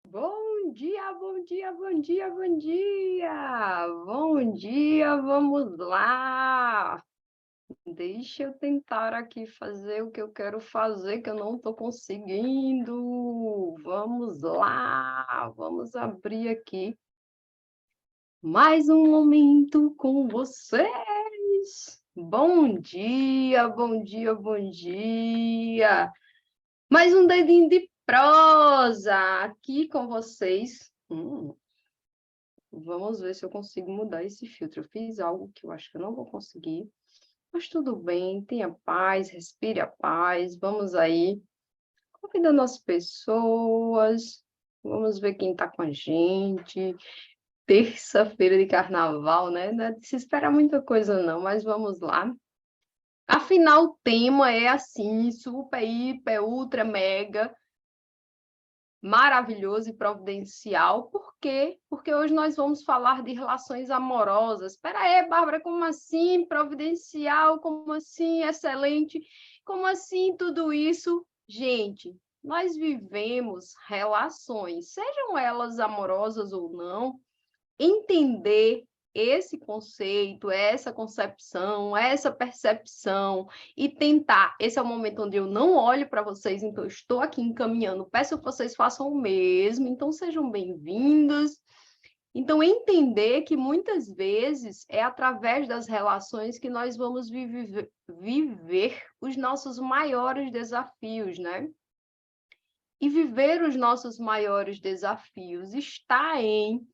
Bom dia, bom dia, bom dia, bom dia! Bom dia, vamos lá! Deixa eu tentar aqui fazer o que eu quero fazer, que eu não estou conseguindo. Vamos lá, vamos abrir aqui mais um momento com vocês. Bom dia, bom dia, bom dia! Mais um dedinho de prosa aqui com vocês. Vamos ver se eu consigo mudar esse filtro. Eu fiz algo que eu acho que eu não vou conseguir, mas tudo bem, tenha paz, respire a paz. Vamos aí, convidando as pessoas. Vamos ver quem está com a gente. Terça-feira de carnaval, né? Não é de se esperar muita coisa, não, mas vamos lá. Afinal, o tema é assim, super, hiper, ultra, mega maravilhoso e providencial. Por quê? Porque hoje nós vamos falar de relações amorosas. Espera aí, Bárbara, como assim providencial? Como assim excelente? Como assim tudo isso? Gente, nós vivemos relações, sejam elas amorosas ou não, entender esse conceito, essa concepção, essa percepção e tentar. Esse é o momento onde eu não olho para vocês, então eu estou aqui encaminhando. Peço que vocês façam o mesmo, então sejam bem-vindos. Então, entender que muitas vezes é através das relações que nós vamos viver os nossos maiores desafios, né? E viver os nossos maiores desafios está em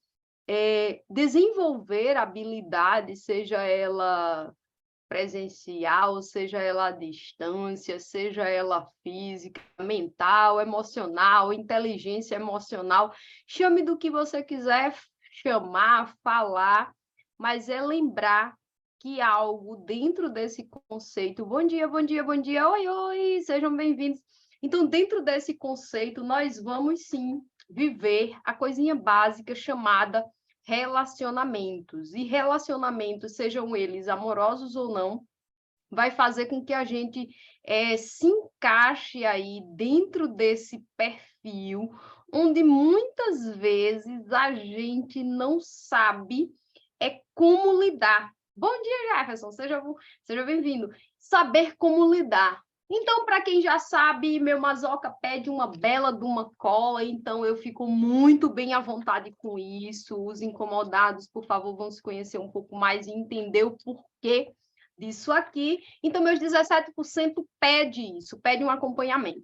desenvolver habilidades, seja ela presencial, seja ela à distância, seja ela física, mental, emocional, inteligência emocional, chame do que você quiser chamar, falar, mas é lembrar que algo dentro desse conceito, bom dia, bom dia, bom dia, oi, oi, sejam bem-vindos. Então, dentro desse conceito, nós vamos sim viver a coisinha básica chamada relacionamentos. E relacionamentos, sejam eles amorosos ou não, vai fazer com que a gente se encaixe aí dentro desse perfil, onde muitas vezes a gente não sabe como lidar. Bom dia, Jefferson, seja bem-vindo. Saber como lidar. Então, para quem já sabe, meu mazoca pede uma bela de uma cola, então eu fico muito bem à vontade com isso. Os incomodados, por favor, vão se conhecer um pouco mais e entender o porquê disso aqui. Então, meus 17% pede isso, pede um acompanhamento.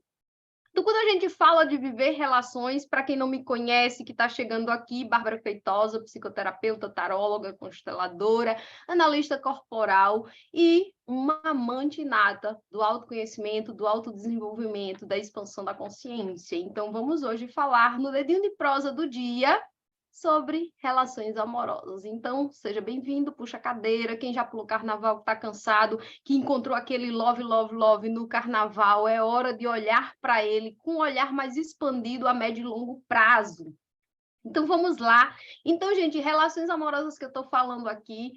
Então, quando a gente fala de viver relações, para quem não me conhece, que está chegando aqui, Bárbara Feitosa, psicoterapeuta, taróloga, consteladora, analista corporal e uma amante nata do autoconhecimento, do autodesenvolvimento, da expansão da consciência. Então, vamos hoje falar no dedinho de prosa do dia sobre relações amorosas. Então, seja bem-vindo, puxa a cadeira, quem já pulou carnaval, que está cansado, que encontrou aquele love, love, love no carnaval, é hora de olhar para ele com um olhar mais expandido a médio e longo prazo. Então, vamos lá. Então, gente, relações amorosas que eu estou falando aqui,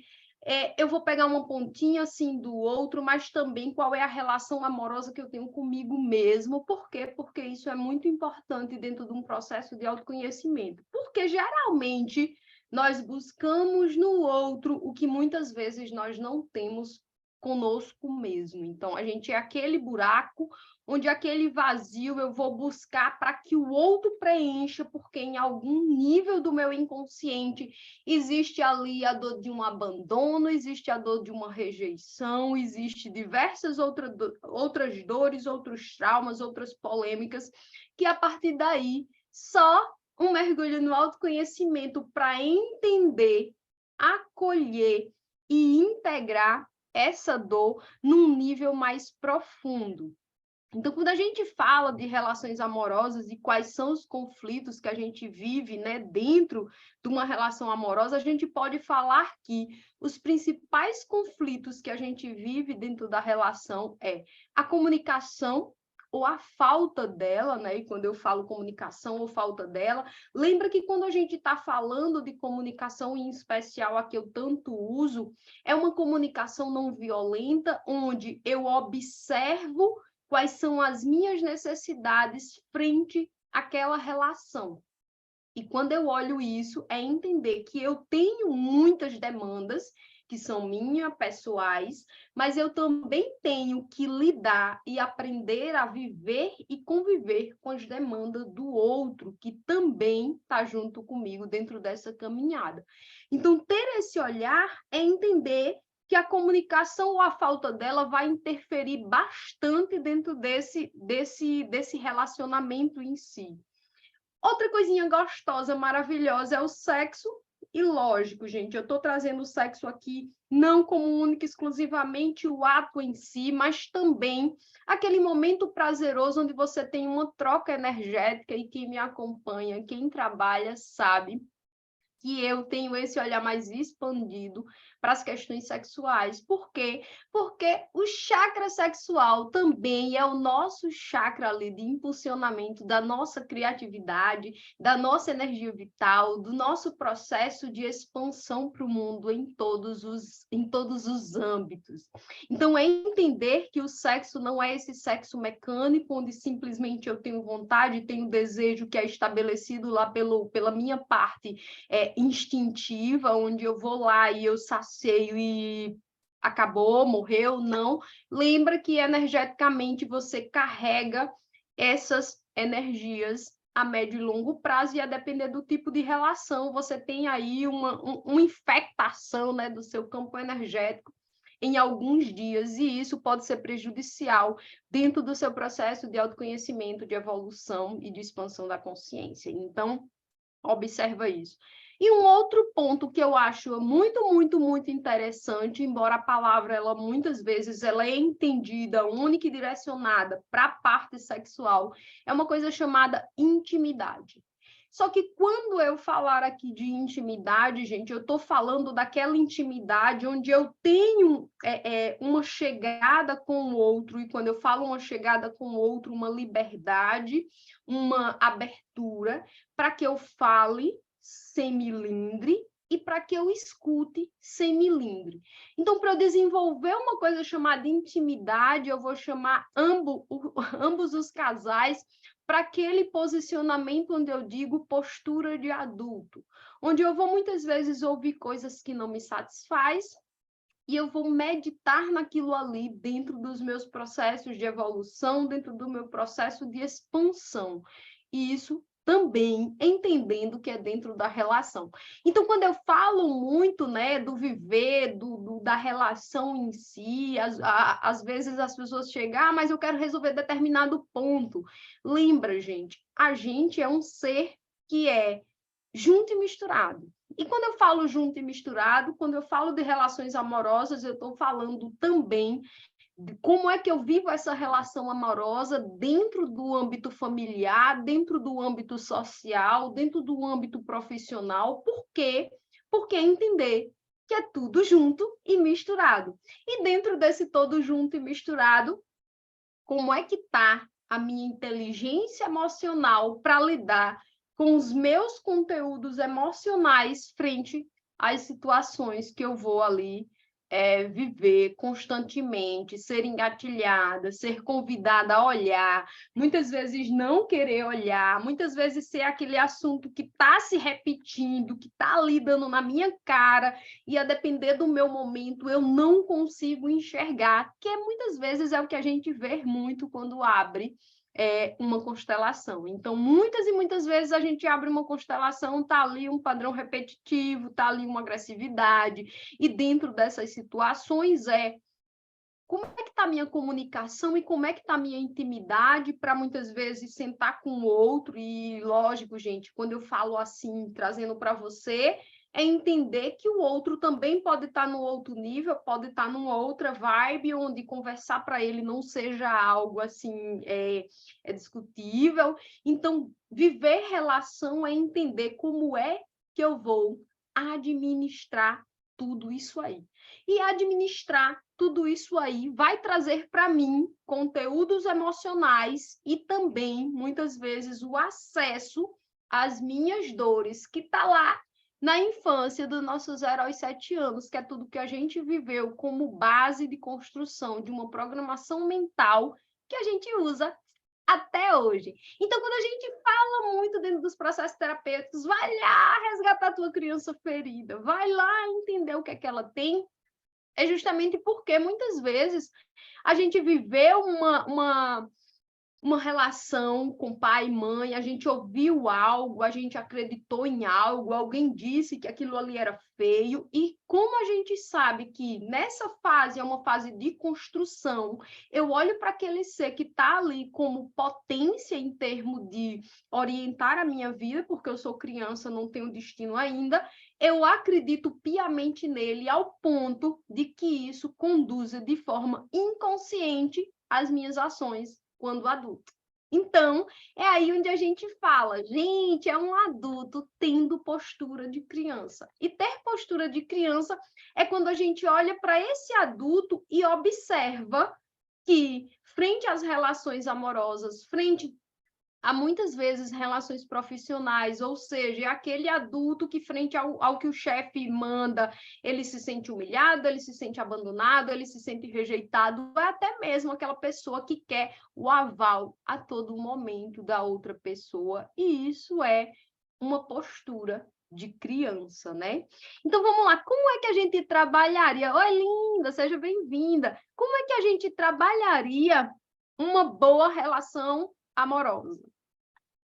eu vou pegar uma pontinha assim do outro, mas também qual é a relação amorosa que eu tenho comigo mesmo. Por quê? Porque isso é muito importante dentro de um processo de autoconhecimento. Porque geralmente nós buscamos no outro o que muitas vezes nós não temos conosco mesmo. Então, a gente é aquele buraco onde aquele vazio eu vou buscar para que o outro preencha, porque em algum nível do meu inconsciente existe ali a dor de um abandono, existe a dor de uma rejeição, existe diversas outras dores, outros traumas, outras polêmicas, que a partir daí só um mergulho no autoconhecimento para entender, acolher e integrar essa dor num nível mais profundo. Então, quando a gente fala de relações amorosas e quais são os conflitos que a gente vive, né, dentro de uma relação amorosa, a gente pode falar que os principais conflitos que a gente vive dentro da relação é a comunicação ou a falta dela, né? E quando eu falo comunicação ou falta dela, lembra que quando a gente está falando de comunicação, em especial a que eu tanto uso, é uma comunicação não violenta, onde eu observo quais são as minhas necessidades frente àquela relação. E quando eu olho isso, é entender que eu tenho muitas demandas que são minhas, pessoais, mas eu também tenho que lidar e aprender a viver e conviver com as demandas do outro, que também está junto comigo dentro dessa caminhada. Então, ter esse olhar é entender que a comunicação ou a falta dela vai interferir bastante dentro desse relacionamento em si. Outra coisinha gostosa, maravilhosa, é o sexo. E lógico, gente, eu estou trazendo o sexo aqui não como único, exclusivamente o ato em si, mas também aquele momento prazeroso onde você tem uma troca energética, e quem me acompanha, quem trabalha, sabe que eu tenho esse olhar mais expandido para as questões sexuais. Por quê? Porque o chakra sexual também é o nosso chakra ali de impulsionamento da nossa criatividade, da nossa energia vital, do nosso processo de expansão para o mundo em todos os âmbitos. Então, é entender que o sexo não é esse sexo mecânico, onde simplesmente eu tenho vontade, tenho desejo que é estabelecido lá pela minha parte instintiva, onde eu vou lá e eu sacio e acabou, morreu, não. Lembra que energeticamente você carrega essas energias a médio e longo prazo, e a depender do tipo de relação, você tem aí uma infectação, né, do seu campo energético em alguns dias, e isso pode ser prejudicial dentro do seu processo de autoconhecimento, de evolução e de expansão da consciência. Então, observa isso. E um outro ponto que eu acho muito, muito, muito interessante, embora a palavra, ela muitas vezes ela é entendida única e direcionada para a parte sexual, é uma coisa chamada intimidade. Só que quando eu falar aqui de intimidade, gente, eu estou falando daquela intimidade onde eu tenho uma chegada com o outro, e quando eu falo uma chegada com o outro, uma liberdade, uma abertura, para que eu fale sem milindre e para que eu escute sem milindre. Então, para eu desenvolver uma coisa chamada intimidade, eu vou chamar ambos os casais para aquele posicionamento onde eu digo postura de adulto, onde eu vou muitas vezes ouvir coisas que não me satisfaz, e eu vou meditar naquilo ali dentro dos meus processos de evolução, dentro do meu processo de expansão. E isso também entendendo que é dentro da relação. Então, quando eu falo muito, né, do viver, da relação em si, às vezes as pessoas chegam, mas eu quero resolver determinado ponto. Lembra, gente, a gente é um ser que é junto e misturado. E quando eu falo junto e misturado, quando eu falo de relações amorosas, eu estou falando também de como é que eu vivo essa relação amorosa dentro do âmbito familiar, dentro do âmbito social, dentro do âmbito profissional. Por quê? Porque entender que é tudo junto e misturado. E dentro desse todo junto e misturado, como é que está a minha inteligência emocional para lidar com os meus conteúdos emocionais frente às situações que eu vou ali viver constantemente, ser engatilhada, ser convidada a olhar, muitas vezes não querer olhar, muitas vezes ser aquele assunto que está se repetindo, que está ali dando na minha cara, e a depender do meu momento eu não consigo enxergar, que muitas vezes é o que a gente vê muito quando abre uma constelação. Então, muitas e muitas vezes a gente abre uma constelação, está ali um padrão repetitivo, está ali uma agressividade, e dentro dessas situações como é que está a minha comunicação e como é que está a minha intimidade para muitas vezes sentar com o outro. E lógico, gente, quando eu falo assim, trazendo para você, é entender que o outro também pode estar no outro nível, pode estar numa outra vibe, onde conversar para ele não seja algo assim discutível. Então, viver relação é entender como é que eu vou administrar tudo isso aí. E administrar tudo isso aí vai trazer para mim conteúdos emocionais e também, muitas vezes, o acesso às minhas dores, que está lá na infância dos nossos 0 aos 7 anos, que é tudo que a gente viveu como base de construção de uma programação mental que a gente usa até hoje. Então, quando a gente fala muito dentro dos processos terapêuticos, vai lá resgatar a tua criança ferida, vai lá entender o que é que ela tem, é justamente porque muitas vezes a gente viveu uma relação com pai e mãe, a gente ouviu algo, a gente acreditou em algo, alguém disse que aquilo ali era feio, e como a gente sabe que nessa fase é uma fase de construção, eu olho para aquele ser que está ali como potência em termos de orientar a minha vida, porque eu sou criança, não tenho destino ainda, eu acredito piamente nele ao ponto de que isso conduza de forma inconsciente as minhas ações quando adulto. Então, é aí onde a gente fala, gente, é um adulto tendo postura de criança. E ter postura de criança é quando a gente olha para esse adulto e observa que, frente às relações amorosas, frente há muitas vezes relações profissionais, ou seja, é aquele adulto que, frente ao que o chefe manda, ele se sente humilhado, ele se sente abandonado, ele se sente rejeitado, é até mesmo aquela pessoa que quer o aval a todo momento da outra pessoa, e isso é uma postura de criança, né? Então vamos lá, como é que a gente trabalharia? Oi, linda, seja bem-vinda. Como é que a gente trabalharia uma boa relação amorosa?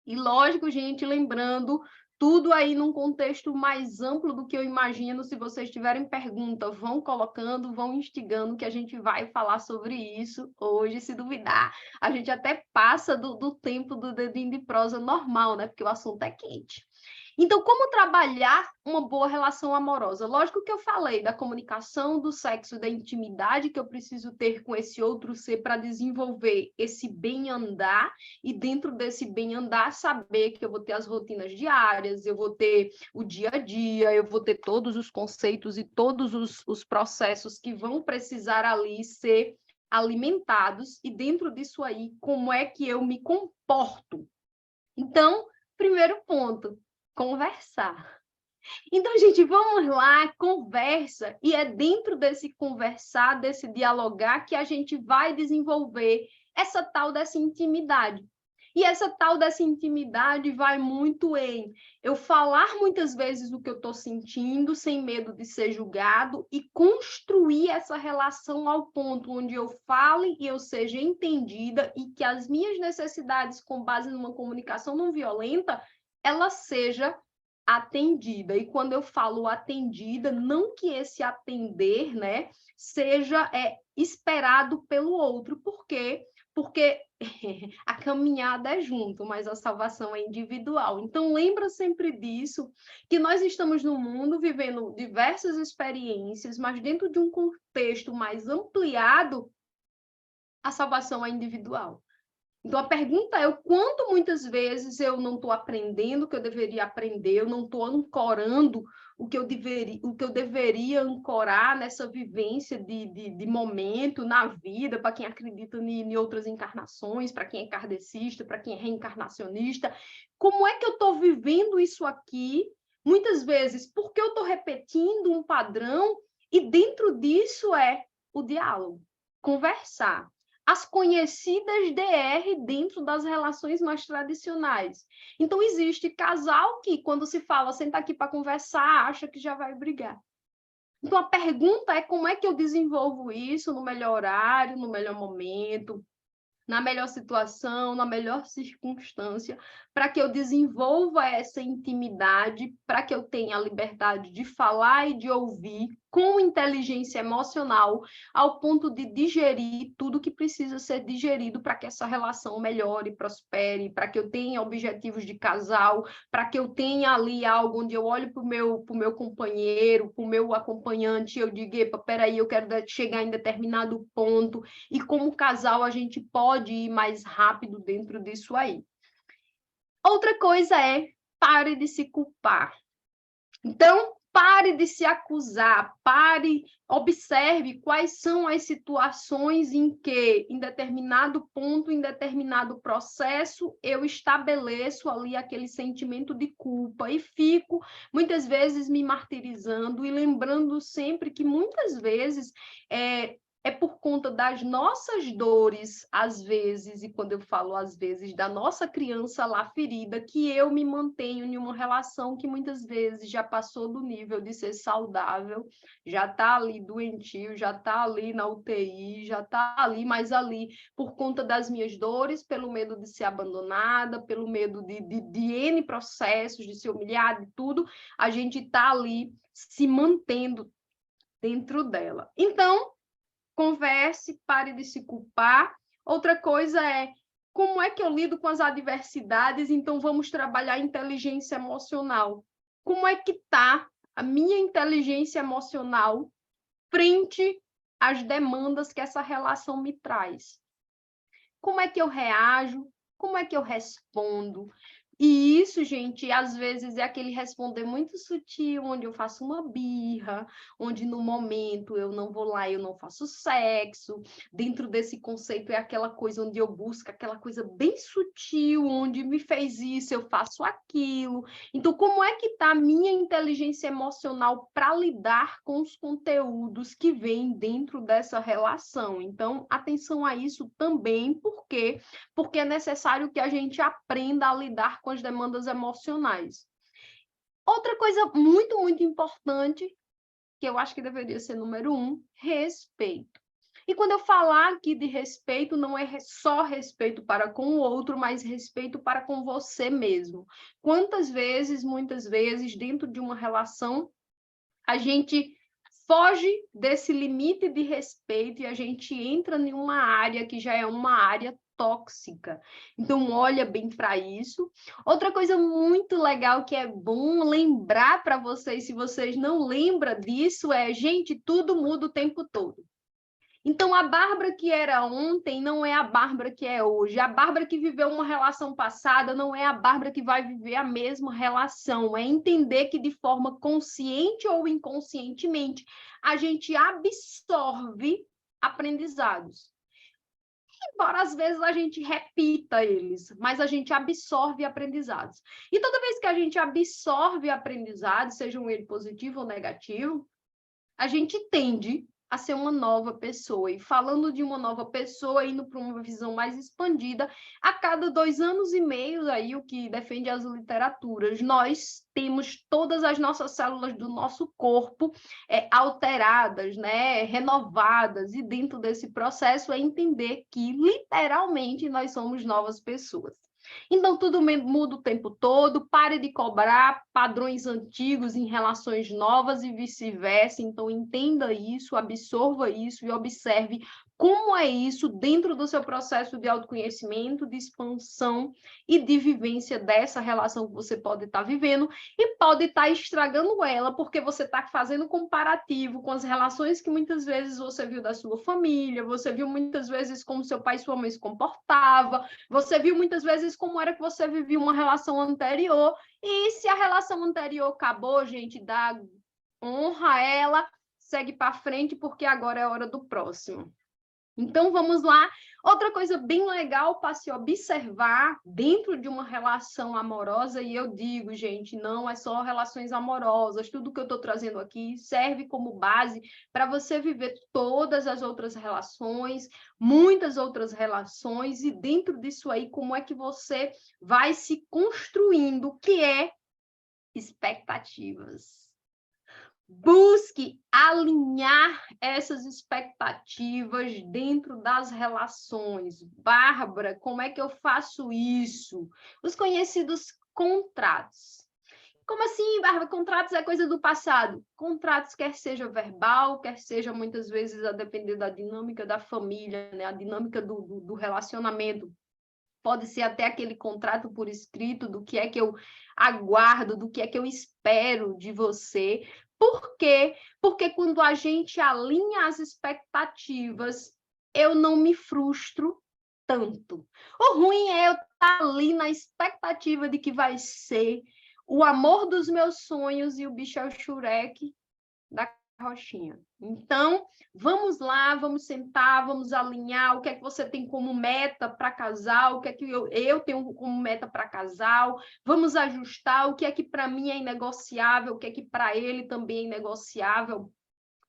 E lógico, gente, lembrando tudo aí num contexto mais amplo do que eu imagino. Se vocês tiverem pergunta, vão colocando, vão instigando, que a gente vai falar sobre isso hoje, se duvidar. A gente até passa do tempo do dedinho de prosa normal, né? Porque o assunto é quente. Então, como trabalhar uma boa relação amorosa? Lógico que eu falei da comunicação, do sexo, da intimidade que eu preciso ter com esse outro ser para desenvolver esse bem-andar, e dentro desse bem-andar, saber que eu vou ter as rotinas diárias, eu vou ter o dia a dia, eu vou ter todos os conceitos e todos os processos que vão precisar ali ser alimentados, e dentro disso aí, como é que eu me comporto? Então, primeiro ponto, conversar. Então, gente, vamos lá, conversa, e é dentro desse conversar, desse dialogar, que a gente vai desenvolver essa tal dessa intimidade. E essa tal dessa intimidade vai muito em eu falar muitas vezes o que eu estou sentindo, sem medo de ser julgado, e construir essa relação ao ponto onde eu fale e eu seja entendida, e que as minhas necessidades, com base numa comunicação não violenta, ela seja atendida. E quando eu falo atendida, não que esse atender, né, seja esperado pelo outro. Por quê? Porque a caminhada é junto, mas a salvação é individual. Então, lembra sempre disso, que nós estamos no mundo vivendo diversas experiências, mas dentro de um contexto mais ampliado, a salvação é individual. Então, a pergunta é o quanto muitas vezes eu não estou aprendendo o que eu deveria aprender, eu não estou ancorando o que eu deveria ancorar nessa vivência de momento na vida, para quem acredita em outras encarnações, para quem é kardecista, para quem é reencarnacionista. Como é que eu estou vivendo isso aqui? Muitas vezes, porque eu estou repetindo um padrão, e dentro disso é o diálogo, conversar. As conhecidas DR dentro das relações mais tradicionais. Então, existe casal que, quando se fala, senta aqui para conversar, acha que já vai brigar. Então, a pergunta é como é que eu desenvolvo isso no melhor horário, no melhor momento, na melhor situação, na melhor circunstância, para que eu desenvolva essa intimidade, para que eu tenha a liberdade de falar e de ouvir com inteligência emocional, ao ponto de digerir tudo que precisa ser digerido para que essa relação melhore, prospere, para que eu tenha objetivos de casal, para que eu tenha ali algo onde eu olho para o meu companheiro, para o meu acompanhante, e eu digo, epa, peraí, eu quero chegar em determinado ponto, e como casal a gente pode ir mais rápido dentro disso aí. Outra coisa é, pare de se culpar. Então, pare de se acusar, pare, observe quais são as situações em que, em determinado ponto, em determinado processo, eu estabeleço ali aquele sentimento de culpa e fico, muitas vezes, me martirizando e lembrando sempre que, muitas vezes, é por conta das nossas dores, às vezes, e quando eu falo às vezes, da nossa criança lá ferida, que eu me mantenho em uma relação que muitas vezes já passou do nível de ser saudável, já está ali doentio, já está ali na UTI, já está ali, mas ali por conta das minhas dores, pelo medo de ser abandonada, pelo medo de N processos, de ser humilhada e tudo, a gente está ali se mantendo dentro dela. Então, converse, pare de se culpar. Outra coisa é como é que eu lido com as adversidades, então vamos trabalhar inteligência emocional. Como é que está a minha inteligência emocional frente às demandas que essa relação me traz? Como é que eu reajo? Como é que eu respondo? E isso, gente, às vezes é aquele responder muito sutil, onde eu faço uma birra, onde no momento eu não vou lá, eu não faço sexo. Dentro desse conceito é aquela coisa onde eu busco aquela coisa bem sutil, onde me fez isso, eu faço aquilo. Então, como é que está a minha inteligência emocional para lidar com os conteúdos que vêm dentro dessa relação? Então, atenção a isso também, por quê? Porque é necessário que a gente aprenda a lidar com as demandas emocionais. Outra coisa muito, muito importante, que eu acho que deveria ser número 1, respeito. E quando eu falar aqui de respeito, não é só respeito para com o outro, mas respeito para com você mesmo. Quantas vezes, muitas vezes, dentro de uma relação, a gente foge desse limite de respeito e a gente entra em uma área que já é uma área tóxica. Então, olha bem para isso. Outra coisa muito legal que é bom lembrar para vocês, se vocês não lembram disso, é, gente, tudo muda o tempo todo. Então, a Bárbara que era ontem não é a Bárbara que é hoje. A Bárbara que viveu uma relação passada não é a Bárbara que vai viver a mesma relação. É entender que, de forma consciente ou inconscientemente, a gente absorve aprendizados. Embora às vezes a gente repita eles, mas a gente absorve aprendizados. E toda vez que a gente absorve aprendizados, sejam eles positivo ou negativo, a gente tende a ser uma nova pessoa. E falando de uma nova pessoa, indo para uma visão mais expandida, a cada 2 anos e meio, aí, o que defende as literaturas, nós temos todas as nossas células do nosso corpo alteradas, né, renovadas, e dentro desse processo é entender que, literalmente, nós somos novas pessoas. Então, tudo muda o tempo todo, pare de cobrar padrões antigos em relações novas e vice-versa. Então, entenda isso, absorva isso e observe como é isso dentro do seu processo de autoconhecimento, de expansão e de vivência dessa relação que você pode estar vivendo e pode estar estragando ela, porque você está fazendo comparativo com as relações que muitas vezes você viu da sua família, você viu muitas vezes como seu pai e sua mãe se comportavam, você viu muitas vezes como era que você vivia uma relação anterior, e se a relação anterior acabou, gente, dá honra a ela, segue para frente, porque agora é hora do próximo. Então, vamos lá. Outra coisa bem legal para se observar dentro de uma relação amorosa, e eu digo, gente, não é só relações amorosas, tudo que eu estou trazendo aqui serve como base para você viver todas as outras relações, muitas outras relações, e dentro disso aí, como é que você vai se construindo, que é expectativas. Busque alinhar essas expectativas dentro das relações. Bárbara, como é que eu faço isso? Os conhecidos contratos. Como assim, Bárbara? Contratos é coisa do passado. Contratos, quer seja verbal, quer seja muitas vezes a depender da dinâmica da família, né? A dinâmica do relacionamento. Pode ser até aquele contrato por escrito do que é que eu aguardo, do que é que eu espero de você. Por quê? Porque quando a gente alinha as expectativas, eu não me frustro tanto. O ruim é eu estar ali na expectativa de que vai ser o amor dos meus sonhos e o bicho é o Shurek da carrochinha. Então, vamos lá, vamos sentar, vamos alinhar o que é que você tem como meta para casal, o que é que eu tenho como meta para casal, vamos ajustar o que é que para mim é inegociável, o que é que para ele também é inegociável.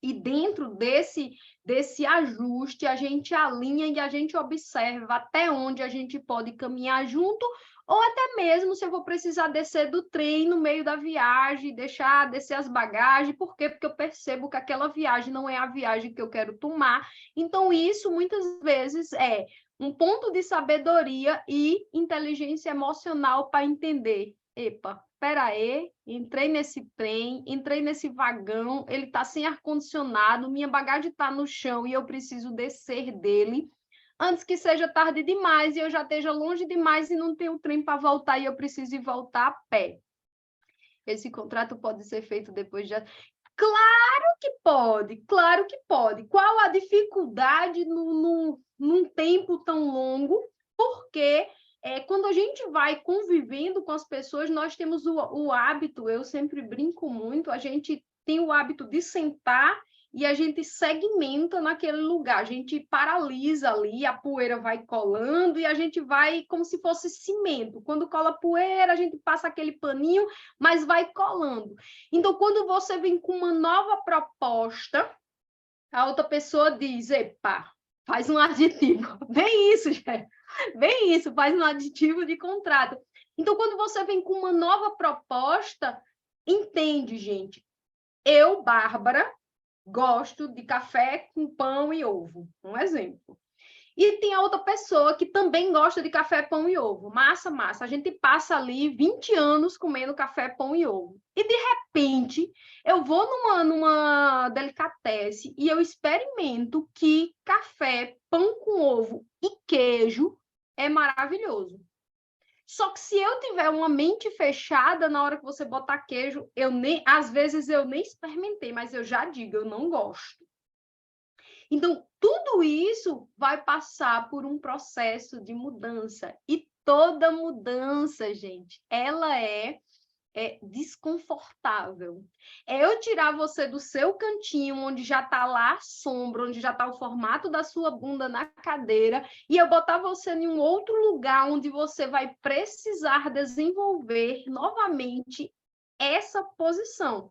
E dentro desse ajuste, a gente alinha e a gente observa até onde a gente pode caminhar junto, ou até mesmo se eu vou precisar descer do trem no meio da viagem, deixar descer as bagagens. Por quê? Porque eu percebo que aquela viagem não é a viagem que eu quero tomar. Então, isso muitas vezes é um ponto de sabedoria e inteligência emocional para entender. Epa, espera aí, entrei nesse trem, entrei nesse vagão, ele está sem ar-condicionado, minha bagagem está no chão e eu preciso descer dele antes que seja tarde demais e eu já esteja longe demais e não tenho trem para voltar e eu preciso ir voltar a pé. Esse contrato pode ser feito depois de... Claro que pode, claro que pode. Qual a dificuldade num tempo tão longo? Porque quando a gente vai convivendo com as pessoas, nós temos o hábito, eu sempre brinco muito, a gente tem o hábito de sentar e a gente segmenta naquele lugar, a gente paralisa ali, a poeira vai colando e a gente vai como se fosse cimento. Quando cola poeira, a gente passa aquele paninho, mas vai colando. Então, quando você vem com uma nova proposta, a outra pessoa diz, epa, faz um aditivo. Bem isso, gente. Bem isso, faz um aditivo de contrato. Então, quando você vem com uma nova proposta, entende, gente. Eu, Bárbara, gosto de café com pão e ovo. Um exemplo. E tem a outra pessoa que também gosta de café, pão e ovo. Massa, massa. A gente passa ali 20 anos comendo café, pão e ovo. E, de repente, eu vou numa delicatessen e eu experimento que café, pão com ovo e queijo é maravilhoso. Só que se eu tiver uma mente fechada, na hora que você botar queijo, às vezes eu nem experimentei, mas eu já digo, eu não gosto. Então, tudo isso vai passar por um processo de mudança. E toda mudança, gente, ela é desconfortável. É eu tirar você do seu cantinho, onde já está lá a sombra, onde já está o formato da sua bunda na cadeira, e eu botar você em um outro lugar onde você vai precisar desenvolver novamente essa posição.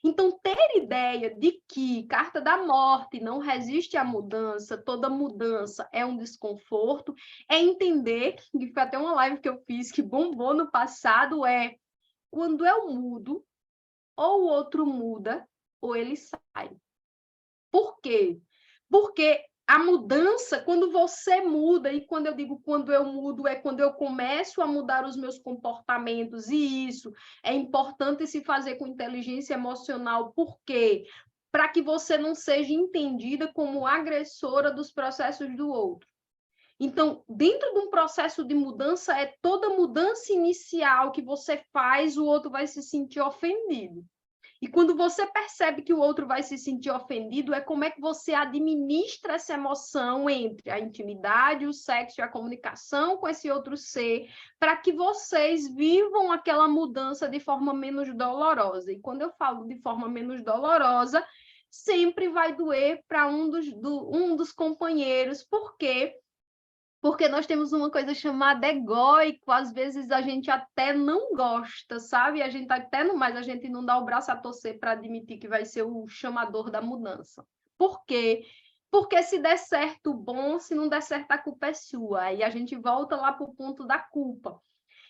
Então, ter ideia de que carta da morte não resiste à mudança, toda mudança é um desconforto, é entender, que foi até uma live que eu fiz que bombou no passado, quando eu mudo, ou o outro muda, ou ele sai. Por quê? Porque a mudança, quando você muda, e quando eu digo quando eu mudo, é quando eu começo a mudar os meus comportamentos, e isso é importante se fazer com inteligência emocional, por quê? Para que você não seja entendida como agressora dos processos do outro. Então, dentro de um processo de mudança, é toda mudança inicial que você faz, o outro vai se sentir ofendido. E quando você percebe que o outro vai se sentir ofendido, é como é que você administra essa emoção entre a intimidade, o sexo e a comunicação com esse outro ser, para que vocês vivam aquela mudança de forma menos dolorosa. E quando eu falo de forma menos dolorosa, sempre vai doer para um dos companheiros, porque nós temos uma coisa chamada egóico, às vezes a gente até não gosta, sabe? A gente até não, mas a gente não dá o braço a torcer para admitir que vai ser o chamador da mudança. Por quê? Porque se der certo, bom, se não der certo, a culpa é sua. Aí a gente volta lá para o ponto da culpa.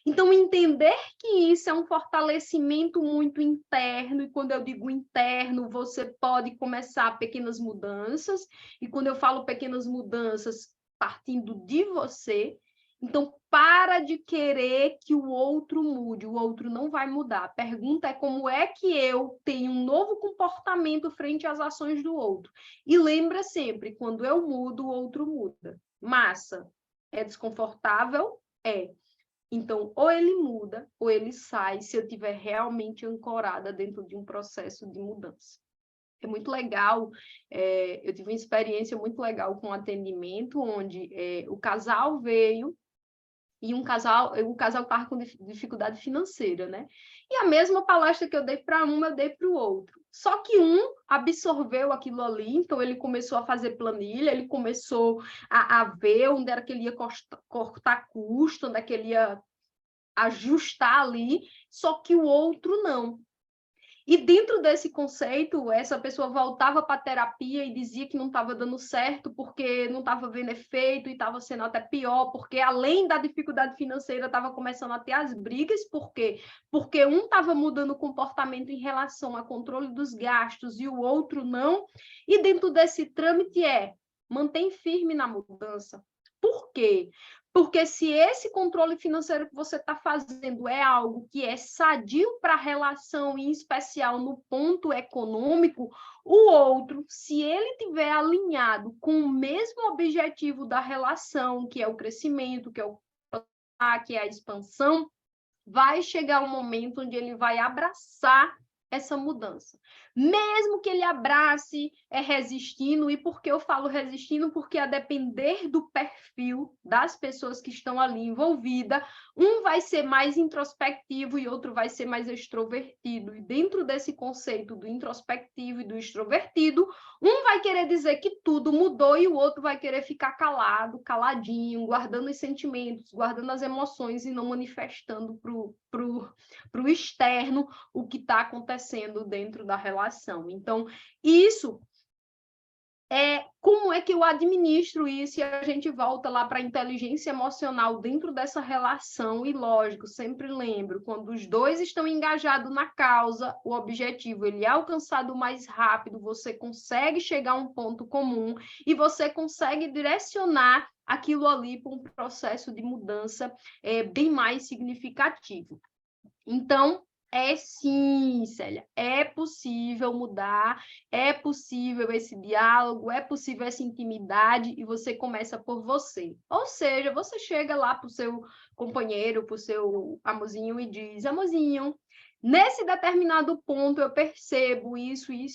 Então, entender que isso é um fortalecimento muito interno, e quando eu digo interno, você pode começar pequenas mudanças, e quando eu falo pequenas mudanças, partindo de você, então para de querer que o outro mude, o outro não vai mudar. A pergunta é como é que eu tenho um novo comportamento frente às ações do outro. E lembra sempre, quando eu mudo, o outro muda. Massa, é desconfortável? É. Então, ou ele muda, ou ele sai, se eu estiver realmente ancorada dentro de um processo de mudança. É muito legal, eu tive uma experiência muito legal com atendimento, onde o casal veio e o casal estava com dificuldade financeira, né? E a mesma palestra que eu dei para um, eu dei para o outro. Só que um absorveu aquilo ali, então ele começou a fazer planilha, ele começou a ver onde era que ele ia cortar custo, onde é que ele ia ajustar ali, só que o outro não. E dentro desse conceito, essa pessoa voltava para a terapia e dizia que não estava dando certo porque não estava vendo efeito e estava sendo até pior, porque além da dificuldade financeira, estava começando a ter as brigas. Por quê? Porque um estava mudando o comportamento em relação ao controle dos gastos e o outro não. E dentro desse trâmite mantém firme na mudança. Por quê? Porque se esse controle financeiro que você está fazendo é algo que é sadio para a relação, em especial no ponto econômico, o outro, se ele tiver alinhado com o mesmo objetivo da relação, que é o crescimento, que é a expansão, vai chegar um momento onde ele vai abraçar essa mudança. Mesmo que ele abrace resistindo, e por que eu falo resistindo? Porque a depender do perfil das pessoas que estão ali envolvidas, um vai ser mais introspectivo e outro vai ser mais extrovertido. E dentro desse conceito do introspectivo e do extrovertido, um vai querer dizer que tudo mudou e o outro vai querer ficar calado, caladinho, guardando os sentimentos, guardando as emoções e não manifestando para o externo o que está acontecendo dentro da relação. Então, isso como é que eu administro isso? E a gente volta lá para a inteligência emocional dentro dessa relação. E lógico, sempre lembro, quando os dois estão engajados na causa, o objetivo ele é alcançado mais rápido, você consegue chegar a um ponto comum e você consegue direcionar aquilo ali para um processo de mudança bem mais significativo. Então, sim, Célia, é possível mudar, é possível esse diálogo, é possível essa intimidade e você começa por você. Ou seja, você chega lá para o seu companheiro, para o seu amorzinho e diz, amorzinho, nesse determinado ponto eu percebo isso, e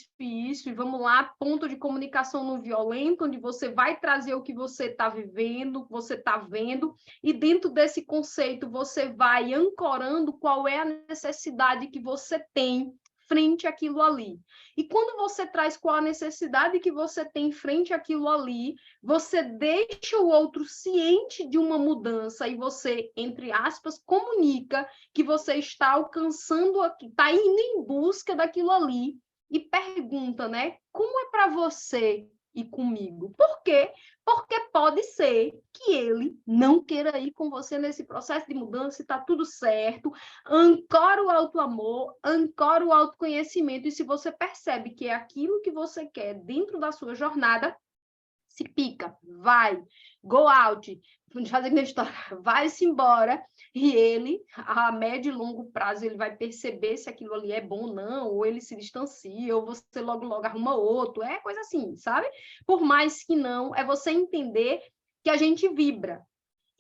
vamos lá, ponto de comunicação não violento, onde você vai trazer o que você está vivendo, você está vendo, e dentro desse conceito você vai ancorando qual é a necessidade que você tem frente àquilo ali. E quando você traz qual a necessidade que você tem frente àquilo ali, você deixa o outro ciente de uma mudança e você, entre aspas, comunica que você está alcançando, está indo em busca daquilo ali e pergunta, né? Como é para você ir comigo? Por quê? Porque pode ser que ele não queira ir com você nesse processo de mudança, está tudo certo, ancora o auto-amor, ancora o autoconhecimento, e se você percebe que é aquilo que você quer dentro da sua jornada, se pica, vai, go out, fazendo a história, vai-se embora, e ele, a médio e longo prazo, ele vai perceber se aquilo ali é bom ou não, ou ele se distancia, ou você logo arruma outro, é coisa assim, sabe? Por mais que não, é você entender que a gente vibra,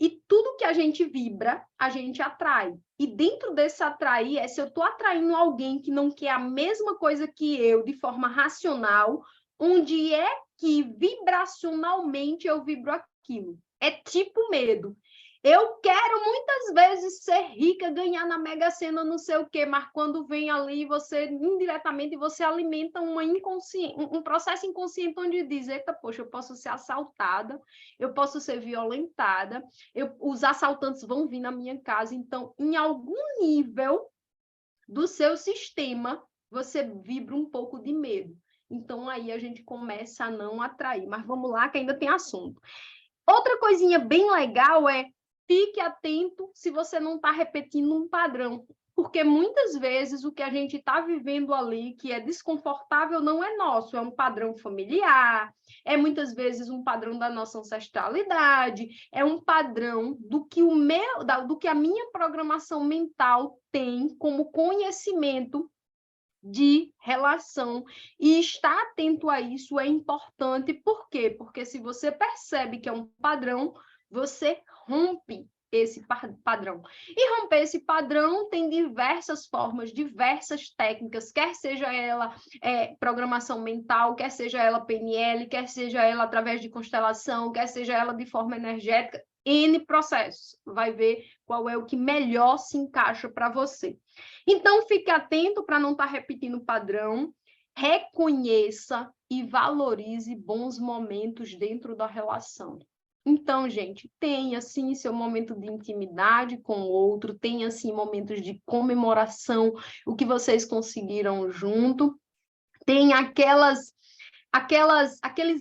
e tudo que a gente vibra, a gente atrai. E dentro desse atrair, se eu estou atraindo alguém que não quer a mesma coisa que eu, de forma racional, onde é que vibracionalmente eu vibro aquilo? É tipo medo. Eu quero muitas vezes ser rica, ganhar na Mega Sena, não sei o quê, mas quando vem ali, você indiretamente você alimenta um processo inconsciente onde diz, eita, poxa, eu posso ser assaltada, eu posso ser violentada, os assaltantes vão vir na minha casa. Então, em algum nível do seu sistema, você vibra um pouco de medo. Então, aí a gente começa a não atrair. Mas vamos lá, que ainda tem assunto. Outra coisinha bem legal fique atento se você não está repetindo um padrão. Porque muitas vezes o que a gente está vivendo ali, que é desconfortável, não é nosso, é um padrão familiar, é muitas vezes um padrão da nossa ancestralidade, é um padrão do que a minha programação mental tem como conhecimento de relação, e estar atento a isso é importante. Por quê? Porque se você percebe que é um padrão, você rompe esse padrão. E romper esse padrão tem diversas formas, diversas técnicas, quer seja ela programação mental, quer seja ela PNL, quer seja ela através de constelação, quer seja ela de forma energética, N processos. Vai ver qual é o que melhor se encaixa para você. Então, fique atento para não estar repetindo o padrão, reconheça e valorize bons momentos dentro da relação. Então, gente, tenha, sim, seu momento de intimidade com o outro, tenha, sim, momentos de comemoração, o que vocês conseguiram junto, tem aqueles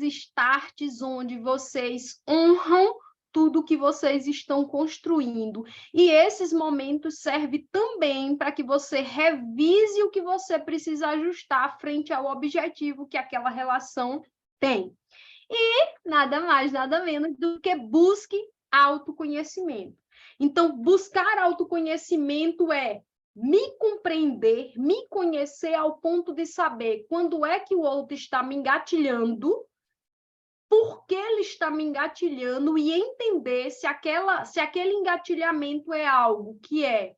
starts onde vocês honram tudo que vocês estão construindo. E esses momentos servem também para que você revise o que você precisa ajustar frente ao objetivo que aquela relação tem. E nada mais, nada menos do que busque autoconhecimento. Então, buscar autoconhecimento é me compreender, me conhecer ao ponto de saber quando é que o outro está me engatilhando, por que ele está me engatilhando e entender se aquele engatilhamento é algo que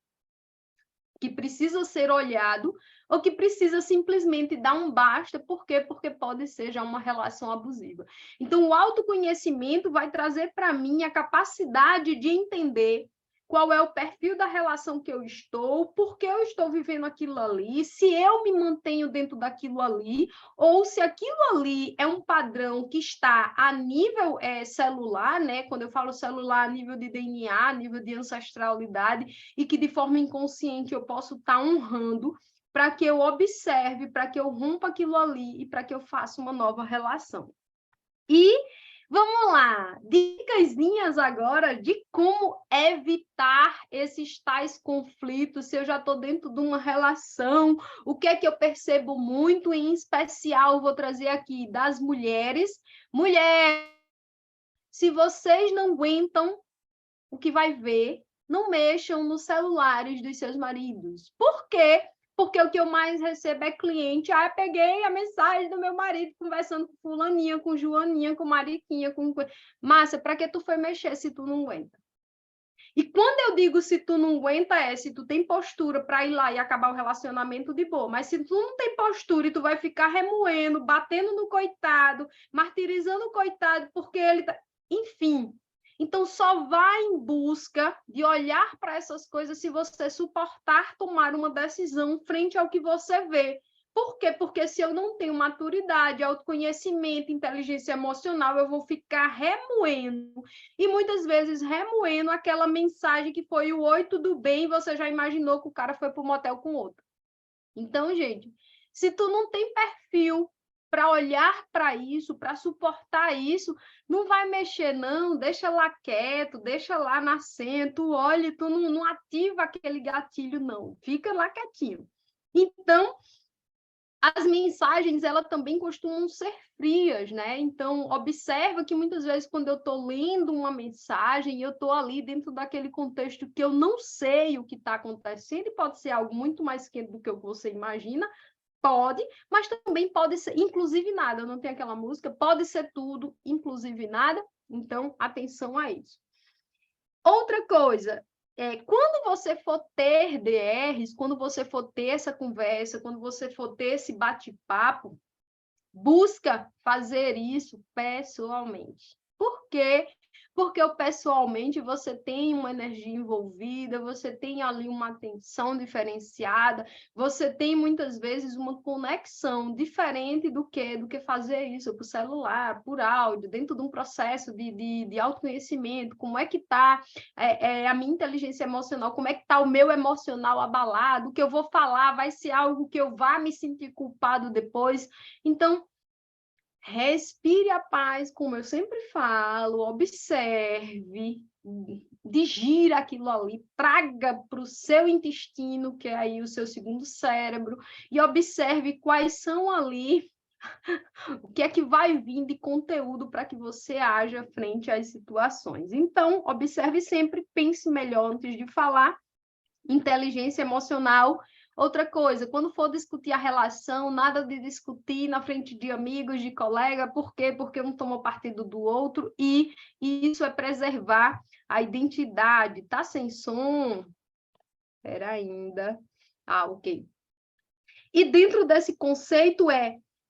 precisa ser olhado ou que precisa simplesmente dar um basta, por quê? Porque pode ser já uma relação abusiva. Então, o autoconhecimento vai trazer para mim a capacidade de entender qual é o perfil da relação que eu estou, por que eu estou vivendo aquilo ali, se eu me mantenho dentro daquilo ali, ou se aquilo ali é um padrão que está a nível celular, né? Quando eu falo celular, a nível de DNA, a nível de ancestralidade, e que de forma inconsciente eu posso estar honrando para que eu observe, para que eu rompa aquilo ali e para que eu faça uma nova relação. E vamos lá, dicasinhas agora de como evitar esses tais conflitos, se eu já estou dentro de uma relação, o que é que eu percebo muito, em especial, vou trazer aqui das mulheres. Mulheres, se vocês não aguentam o que vai ver, não mexam nos celulares dos seus maridos. Por quê? Porque o que eu mais recebo é cliente. Ah, peguei a mensagem do meu marido conversando com fulaninha, com Joaninha, com Mariquinha, com... Márcia, para que tu foi mexer se tu não aguenta? E quando eu digo se tu não aguenta, é se tu tem postura para ir lá e acabar o relacionamento de boa. Mas se tu não tem postura e tu vai ficar remoendo, batendo no coitado, martirizando o coitado, porque ele tá... Enfim, então, só vai em busca de olhar para essas coisas se você suportar tomar uma decisão frente ao que você vê. Por quê? Porque se eu não tenho maturidade, autoconhecimento, inteligência emocional, eu vou ficar remoendo. E muitas vezes remoendo aquela mensagem que foi o oi, tudo bem, e você já imaginou que o cara foi para o motel com outro. Então, gente, se tu não tem perfil para olhar para isso, para suportar isso, não vai mexer, não, deixa lá quieto, deixa lá nascendo, tu olha, tu não ativa aquele gatilho, não, fica lá quietinho. Então, as mensagens, elas também costumam ser frias, né? Então, observa que muitas vezes, quando eu estou lendo uma mensagem, eu estou ali dentro daquele contexto que eu não sei o que está acontecendo, e pode ser algo muito mais quente do que o que você imagina, pode, mas também pode ser, inclusive nada, não tem aquela música, pode ser tudo, inclusive nada, então, atenção a isso. Outra coisa, quando você for ter DRs, quando você for ter essa conversa, quando você for ter esse bate-papo, busca fazer isso pessoalmente. Por quê? Porque pessoalmente você tem uma energia envolvida, você tem ali uma atenção diferenciada, você tem muitas vezes uma conexão diferente do que fazer isso por celular, por áudio, dentro de um processo de autoconhecimento. Como é que está a minha inteligência emocional, como é que está o meu emocional abalado, o que eu vou falar vai ser algo que eu vá me sentir culpado depois. Então, respire a paz, como eu sempre falo, observe, digira aquilo ali, traga para o seu intestino, que é aí o seu segundo cérebro, e observe quais são ali, o que é que vai vir de conteúdo para que você haja frente às situações. Então, observe sempre, pense melhor antes de falar, inteligência emocional. Outra coisa, quando for discutir a relação, nada de discutir na frente de amigos, de colega, por quê? Porque um toma partido do outro, e isso é preservar a identidade. Tá sem som? Espera ainda. Ok. E dentro desse conceito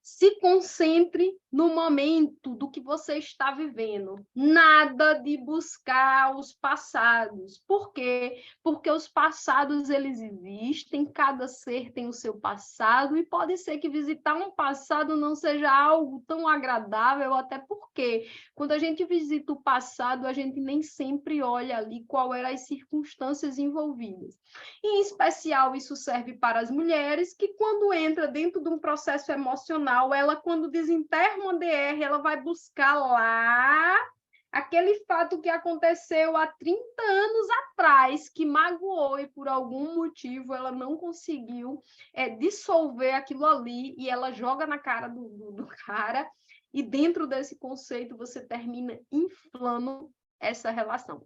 se concentre no momento do que você está vivendo. Nada de buscar os passados. Por quê? Porque os passados, eles existem, cada ser tem o seu passado, e pode ser que visitar um passado não seja algo tão agradável, até porque quando a gente visita o passado, a gente nem sempre olha ali qual eram as circunstâncias envolvidas. Em especial, isso serve para as mulheres, que quando entra dentro de um processo emocional, ela, quando desenterra uma DR, ela vai buscar lá aquele fato que aconteceu há 30 anos atrás, que magoou e por algum motivo ela não conseguiu dissolver aquilo ali, e ela joga na cara do cara, e dentro desse conceito você termina inflando essa relação.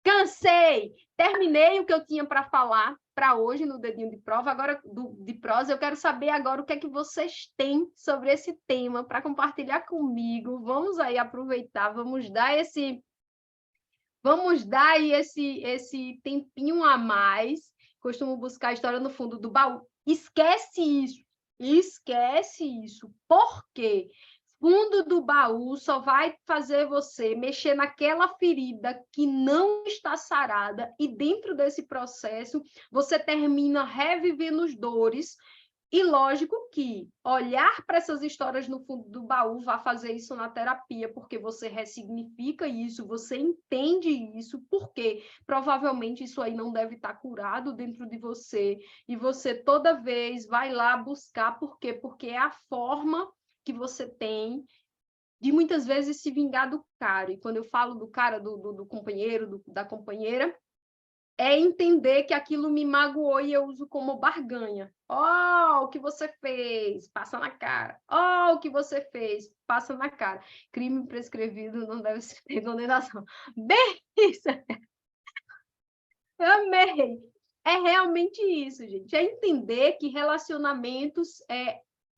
Cansei! Terminei o que eu tinha para falar para hoje no Dedinho de Prova. Agora, de prosa, eu quero saber agora o que é que vocês têm sobre esse tema para compartilhar comigo. Vamos aí aproveitar, vamos dar aí esse tempinho a mais. Costumo buscar a história no fundo do baú. Esquece isso. Esquece isso. Por quê? Fundo do baú só vai fazer você mexer naquela ferida que não está sarada, e dentro desse processo você termina revivendo as dores. E lógico que olhar para essas histórias no fundo do baú vai fazer isso na terapia, porque você ressignifica isso, você entende isso, porque provavelmente isso aí não deve estar curado dentro de você, e você toda vez vai lá buscar. Por quê? Porque é a forma que você tem de muitas vezes se vingar do cara. E quando eu falo do cara, do companheiro, da companheira, é entender que aquilo me magoou e eu uso como barganha. O que você fez? Passa na cara. O que você fez? Passa na cara. Crime prescrevido não deve ter condenação. Bem, isso. Amei. É realmente isso, gente. É entender que relacionamentos,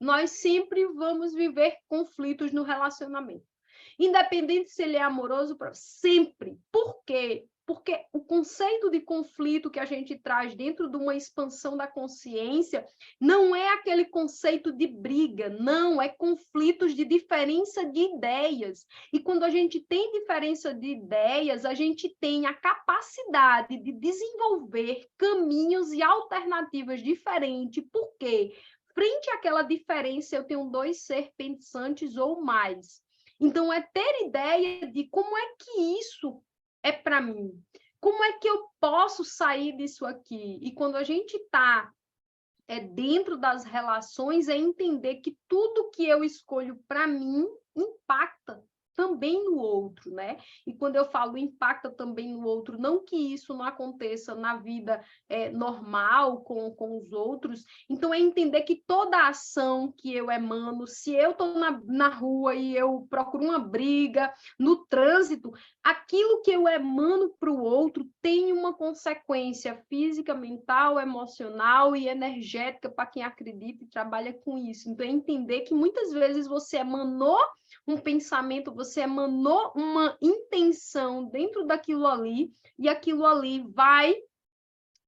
nós sempre vamos viver conflitos no relacionamento. Independente se ele é amoroso, sempre. Por quê? Porque o conceito de conflito que a gente traz dentro de uma expansão da consciência não é aquele conceito de briga, não, é conflitos de diferença de ideias. E quando a gente tem diferença de ideias, a gente tem a capacidade de desenvolver caminhos e alternativas diferentes. Por quê? Frente àquela diferença, eu tenho dois seres pensantes ou mais. Então, é ter ideia de como é que isso é para mim. Como é que eu posso sair disso aqui? E quando a gente está dentro das relações, é entender que tudo que eu escolho para mim impacta também no outro, né? E quando eu falo impacta também no outro, não que isso não aconteça na vida normal com os outros. Então, é entender que toda ação que eu emano, se eu estou na rua e eu procuro uma briga, no trânsito, aquilo que eu emano para o outro tem uma consequência física, mental, emocional e energética para quem acredita e trabalha com isso. Então, é entender que muitas vezes você emanou um pensamento, você emanou uma intenção dentro daquilo ali, e aquilo ali vai,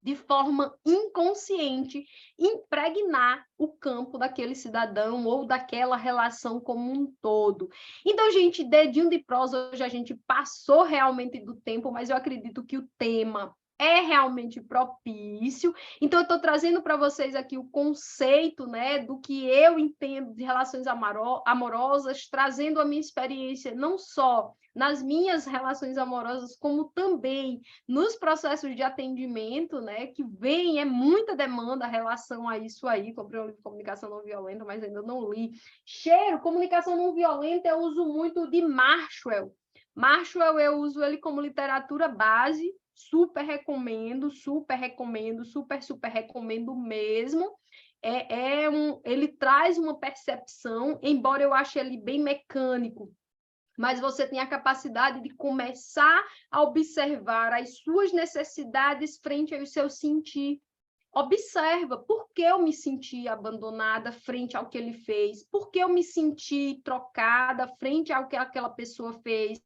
de forma inconsciente, impregnar o campo daquele cidadão ou daquela relação como um todo. Então, gente, dedinho de prosa, hoje a gente passou realmente do tempo, mas eu acredito que o tema é realmente propício. Então, eu estou trazendo para vocês aqui o conceito, né, do que eu entendo de relações amorosas, trazendo a minha experiência não só nas minhas relações amorosas, como também nos processos de atendimento, né, que vem, é muita demanda em relação a isso aí. Comprei um livro de comunicação não violenta, mas ainda não li. Comunicação não violenta, eu uso muito de Marshall. Marshall, eu uso ele como literatura base, super recomendo, super recomendo, super recomendo mesmo. Ele traz uma percepção, embora eu ache ele bem mecânico, mas você tem a capacidade de começar a observar as suas necessidades frente ao seu sentir. observa por que eu me senti abandonada frente ao que ele fez, por que eu me senti trocada frente ao que aquela pessoa fez,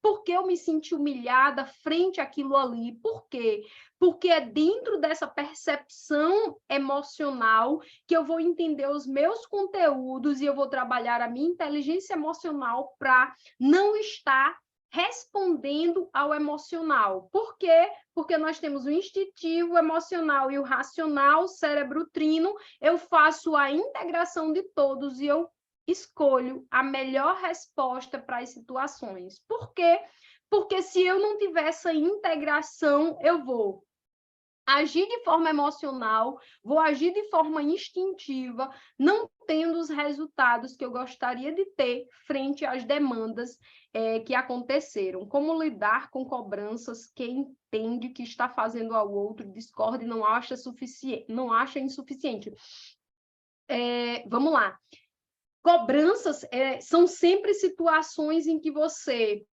por que eu me senti humilhada frente àquilo ali, por quê? Porque é dentro dessa percepção emocional que eu vou entender os meus conteúdos e eu vou trabalhar a minha inteligência emocional para não estar respondendo ao emocional. Por quê? Porque nós temos o instintivo, o emocional e o racional, o cérebro trino. Eu faço a integração de todos e eu escolho a melhor resposta para as situações. Por quê? Porque se eu não tiver essa integração, eu vou agir de forma emocional, vou agir de forma instintiva, não tendo os resultados que eu gostaria de ter frente às demandas que aconteceram. Como lidar com cobranças que entende que está fazendo ao outro, discorda e não acha suficiente, não acha insuficiente. Vamos lá. Cobranças são sempre situações em que você,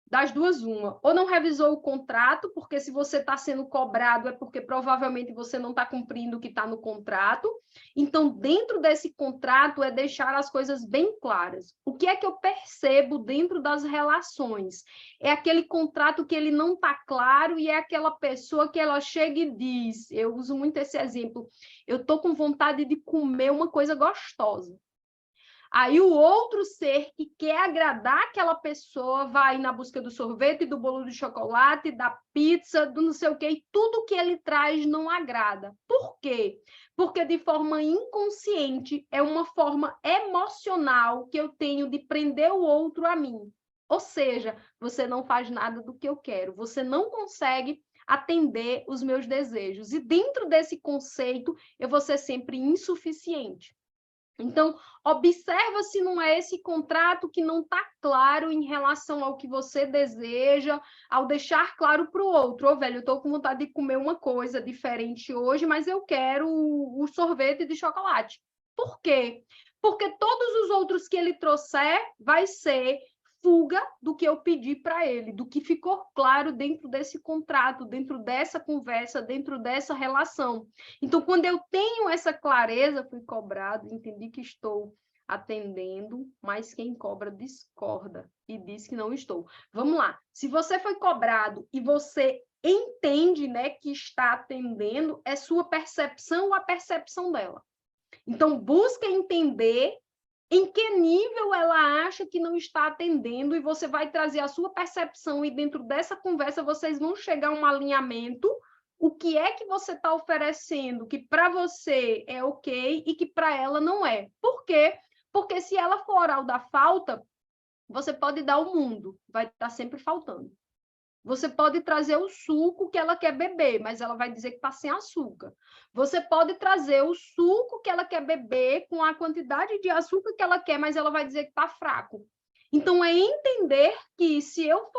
das duas, uma, ou não revisou o contrato, porque se você está sendo cobrado é porque provavelmente você não está cumprindo o que está no contrato. Então, dentro desse contrato é deixar as coisas bem claras. O que é que eu percebo dentro das relações? É aquele contrato que ele não está claro e é aquela pessoa que ela chega e diz, eu uso muito esse exemplo, eu estou com vontade de comer uma coisa gostosa. Aí o outro ser que quer agradar aquela pessoa vai na busca do sorvete, do bolo de chocolate, da pizza, do não sei o quê, e tudo que ele traz não agrada. Por quê? Porque de forma inconsciente é uma forma emocional que eu tenho de prender o outro a mim. Ou seja, você não faz nada do que eu quero, você não consegue atender os meus desejos. E dentro desse conceito, eu vou ser sempre insuficiente. Então, observa se não é esse contrato que não está claro em relação ao que você deseja, ao deixar claro para o outro. Ô, velho, eu estou com vontade de comer uma coisa diferente hoje, mas eu quero o sorvete de chocolate. Por quê? Porque todos os outros que ele trouxer vai ser fuga do que eu pedi para ele, do que ficou claro dentro desse contrato, dentro dessa conversa, dentro dessa relação. Então, quando eu tenho essa clareza, fui cobrado, entendi que estou atendendo, mas quem cobra discorda e diz que não estou. Vamos lá. Se você foi cobrado e você entende, né, que está atendendo, é sua percepção ou a percepção dela. Então, busca entender em que nível ela acha que não está atendendo e você vai trazer a sua percepção e dentro dessa conversa vocês vão chegar a um alinhamento. O que é que você está oferecendo que para você é ok e que para ela não é? Por quê? Porque se ela for oral da falta, você pode dar o mundo, vai estar sempre faltando. Você pode trazer o suco que ela quer beber, mas ela vai dizer que está sem açúcar. Você pode trazer o suco que ela quer beber com a quantidade de açúcar que ela quer, mas ela vai dizer que está fraco. Então, é entender que se eu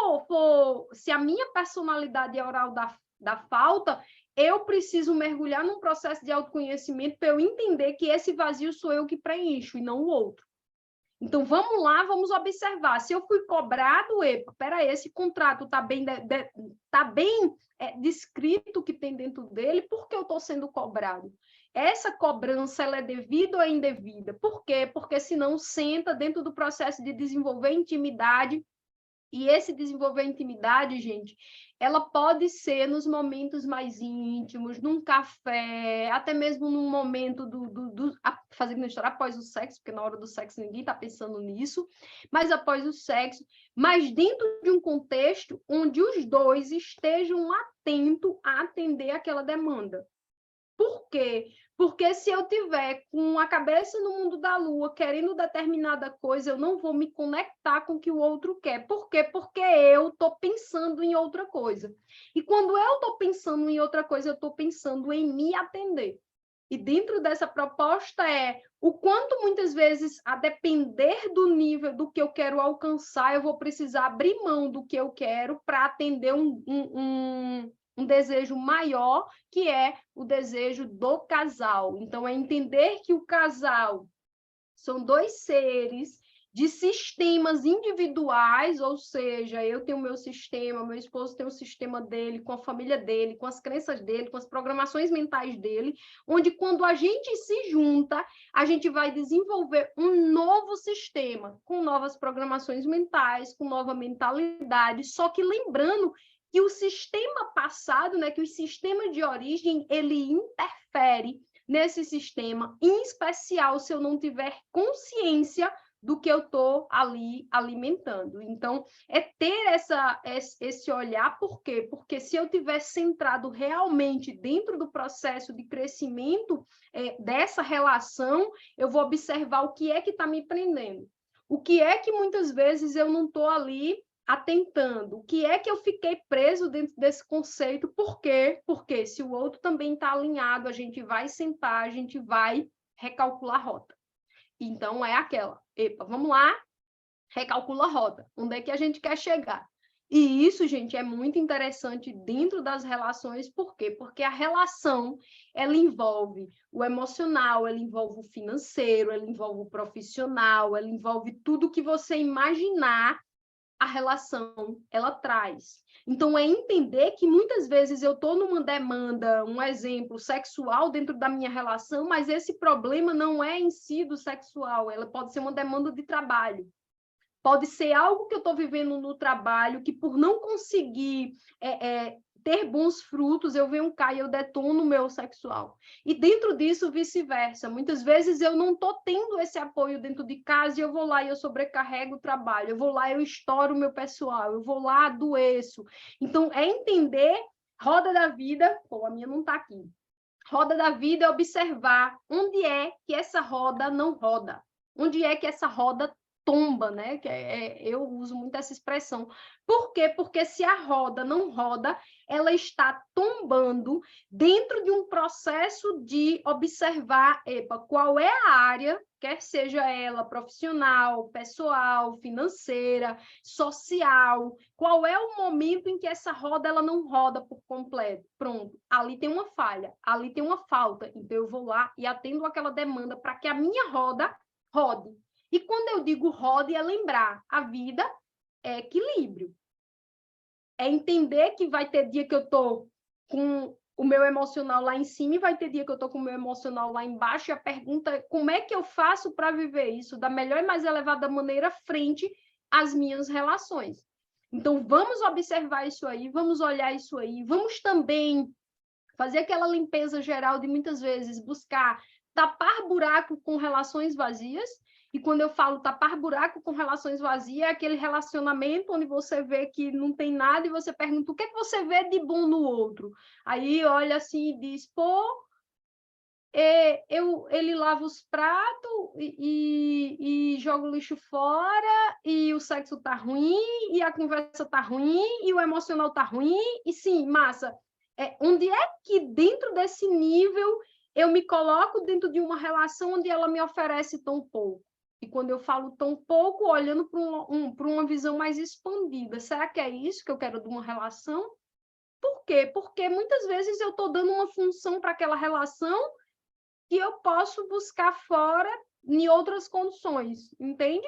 se a minha personalidade é oral da falta, eu preciso mergulhar num processo de autoconhecimento para eu entender que esse vazio sou eu que preencho e não o outro. Então, vamos lá, vamos observar. Se eu fui cobrado, peraí, esse contrato está bem, descrito o que tem dentro dele, por que eu estou sendo cobrado? Essa cobrança ela é devida ou é indevida? Por quê? Porque senão senta dentro do processo de desenvolver intimidade. E esse desenvolver intimidade, gente, ela pode ser nos momentos mais íntimos, num café, até mesmo num momento fazendo história após o sexo, porque na hora do sexo ninguém está pensando nisso, mas após o sexo, mas dentro de um contexto onde os dois estejam atentos a atender aquela demanda. Por quê? Porque se eu tiver com a cabeça no mundo da lua, querendo determinada coisa, eu não vou me conectar com o que o outro quer. Por quê? Porque eu estou pensando em outra coisa. E quando eu estou pensando em outra coisa, eu estou pensando em me atender. E dentro dessa proposta o quanto muitas vezes, a depender do nível do que eu quero alcançar, eu vou precisar abrir mão do que eu quero para atender um desejo maior, que é o desejo do casal. Então, é entender que o casal são dois seres de sistemas individuais, ou seja, eu tenho o meu sistema, meu esposo tem o sistema dele, com a família dele, com as crenças dele, com as programações mentais dele, onde quando a gente se junta, a gente vai desenvolver um novo sistema, com novas programações mentais, com nova mentalidade, só que lembrando que o sistema passado, né, que o sistema de origem, ele interfere nesse sistema, em especial se eu não tiver consciência do que eu estou ali alimentando. Então, é ter esse olhar, por quê? Porque se eu estiver centrado realmente dentro do processo de crescimento dessa relação, eu vou observar o que é que está me prendendo. O que é que muitas vezes eu não estou ali atentando? O que é que eu fiquei preso dentro desse conceito? Por quê? Porque se o outro também está alinhado, a gente vai sentar, a gente vai recalcular a rota. Então, é aquela, epa, vamos lá, recalcula a rota, onde é que a gente quer chegar? E isso, gente, é muito interessante dentro das relações, por quê? Porque a relação, ela envolve o emocional, ela envolve o financeiro, ela envolve o profissional, ela envolve tudo que você imaginar, a relação, ela traz. Então, é entender que muitas vezes eu estou numa demanda, um exemplo, sexual dentro da minha relação, mas esse problema não é em si do sexual, ela pode ser uma demanda de trabalho. Pode ser algo que eu estou vivendo no trabalho, que por não conseguir ter bons frutos, eu venho cá e eu detono o meu sexual. E dentro disso, vice-versa. Muitas vezes eu não estou tendo esse apoio dentro de casa e eu vou lá e eu sobrecarrego o trabalho, eu vou lá e eu estouro o meu pessoal, eu vou lá, adoeço. Então, é entender, roda da vida, pô, a minha não está aqui. Roda da vida é observar onde é que essa roda não roda. Onde é que essa roda tomba, né? Eu uso muito essa expressão. Por quê? Porque se a roda não roda, ela está tombando dentro de um processo de observar, epa, qual é a área, quer seja ela profissional, pessoal, financeira, social, qual é o momento em que essa roda ela não roda por completo. Pronto, ali tem uma falha, ali tem uma falta, então eu vou lá e atendo aquela demanda para que a minha roda rode. E quando eu digo rode, é lembrar, a vida é equilíbrio. É entender que vai ter dia que eu estou com o meu emocional lá em cima e vai ter dia que eu estou com o meu emocional lá embaixo. E a pergunta é como é que eu faço para viver isso da melhor e mais elevada maneira frente às minhas relações. Então, vamos observar isso aí, vamos olhar isso aí, vamos também fazer aquela limpeza geral de muitas vezes buscar tapar buraco com relações vazias. E quando eu falo tapar buraco com relações vazias, é aquele relacionamento onde você vê que não tem nada e você pergunta o que é que você vê de bom no outro. Aí olha assim e diz, pô, ele lava os pratos e joga o lixo fora, e o sexo tá ruim, e a conversa tá ruim, e o emocional tá ruim, e sim, massa. Onde é que dentro desse nível eu me coloco dentro de uma relação onde ela me oferece tão pouco? E quando eu falo tão pouco, olhando para uma visão mais expandida, será que é isso que eu quero de uma relação? Por quê? Porque muitas vezes eu estou dando uma função para aquela relação que eu posso buscar fora em outras condições, entende?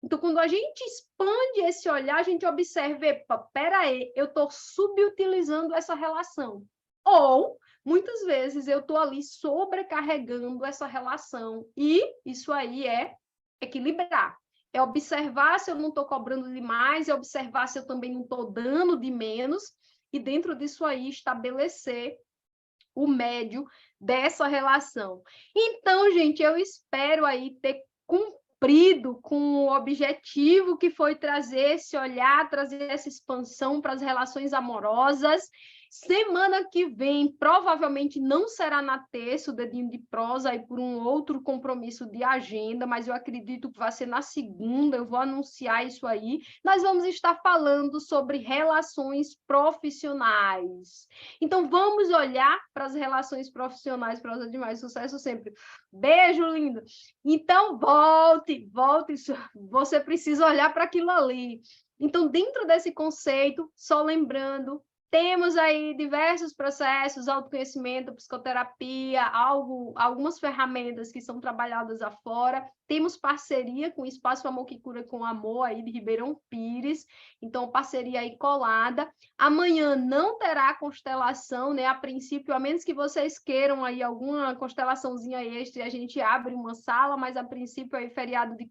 Então, quando a gente expande esse olhar, a gente observa, epa, peraí, eu estou subutilizando essa relação. Ou, muitas vezes, eu estou ali sobrecarregando essa relação. E isso aí é equilibrar. É observar se eu não estou cobrando demais, é observar se eu também não estou dando de menos, e dentro disso aí estabelecer o médio dessa relação. Então, gente, eu espero aí ter cumprido com o objetivo que foi trazer esse olhar, trazer essa expansão para as relações amorosas. Semana que vem, provavelmente não será na terça, o Dedinho de Prosa, aí por um outro compromisso de agenda, mas eu acredito que vai ser na segunda, eu vou anunciar isso aí. Nós vamos estar falando sobre relações profissionais. Então, vamos olhar para as relações profissionais, Prosa de Mais Sucesso sempre. Beijo, lindo! Então, volte, você precisa olhar para aquilo ali. Então, dentro desse conceito, só lembrando, Temos aí diversos processos, autoconhecimento, psicoterapia, algumas ferramentas que são trabalhadas afora. Temos parceria com o Espaço Amor que Cura com Amor, aí de Ribeirão Pires. Então, parceria aí colada. Amanhã não terá constelação, né? A princípio, a menos que vocês queiram aí alguma constelaçãozinha extra, a gente abre uma sala, mas a princípio aí feriado de...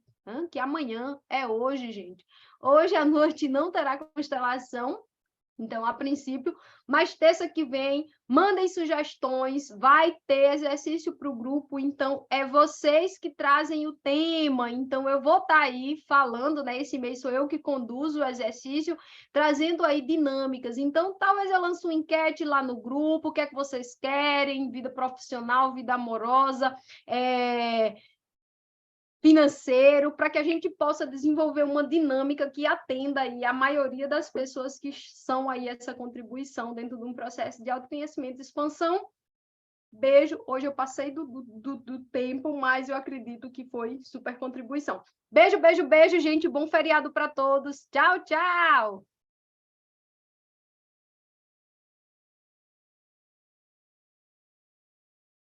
que amanhã é hoje, gente. Hoje à noite não terá constelação. Então, a princípio, mas terça que vem, mandem sugestões, vai ter exercício para o grupo, então é vocês que trazem o tema, então eu vou estar aí falando, né? Esse mês sou eu que conduzo o exercício, trazendo aí dinâmicas. Então, talvez eu lance uma enquete lá no grupo, o que é que vocês querem, vida profissional, vida amorosa, financeiro, para que a gente possa desenvolver uma dinâmica que atenda aí a maioria das pessoas que são aí essa contribuição dentro de um processo de autoconhecimento e expansão. Beijo, hoje eu passei do tempo, mas eu acredito que foi super contribuição. Beijo, beijo, beijo, gente, bom feriado para todos. Tchau, tchau!